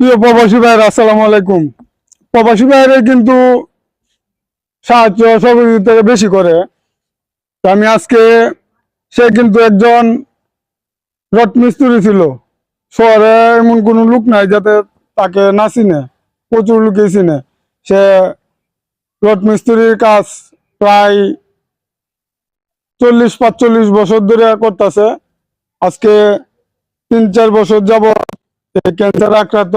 প্রিয় প্রবাসী ভাইরা, আসসালামু আলাইকুম। প্রবাসী ভাইরা কিন্তু সাহায্য সহযোগিতা বেশি করে। তো আমি আজকে, সে কিন্তু একজন রড মিস্ত্রি ছিল। শহরে এমন কোনো লোক নাই যাতে তাকে না চিনে, প্রচুর লোকই চিনে। সে রড মিস্ত্রির কাজ প্রায় 40-45 বছর ধরে করতেছে। আজকে 3-4 বছর যাবৎ ক্যান্সার আক্রান্ত।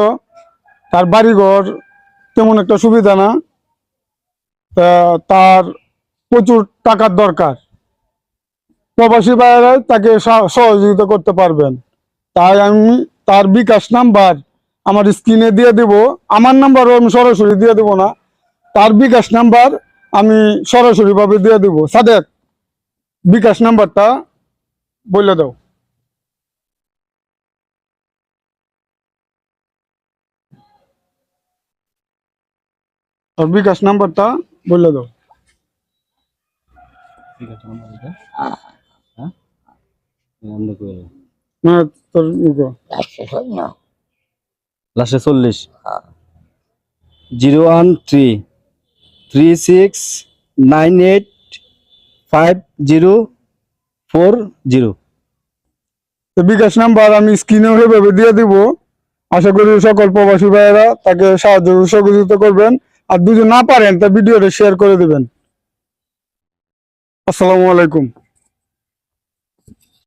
তার বাড়িঘর তেমন একটা সুবিধা না, তার প্রচুর টাকার দরকার। প্রবাসী ভাইয়েরা তাকে সহযোগিতা করতে পারবেন। তাই আমি তার বিকাশ নাম্বার আমার স্ক্রিনে দিয়ে দেব। আমার নাম্বারও আমি সরাসরি দিয়ে দেব না, তার বিকাশ নাম্বার আমি সরাসরি ভাবে দিয়ে দেব। সাদেক, বিকাশ নাম্বারটা বলে দাও। তার বিকাশ নাম্বারটা বলে দাও। হ্যাঁ, তোর লাস্টে 40 01336985040। বিকাশ নাম্বার আমি স্ক্রিনে ওইভাবে দিয়ে দিব। আশা করি সকল প্রবাসী ভাইয়েরা তাকে সাহায্য সহযোগিতা করবেন। আর যদি না পারেন তা ভিডিওটা শেয়ার করে দিবেন। আসসালামু আলাইকুম।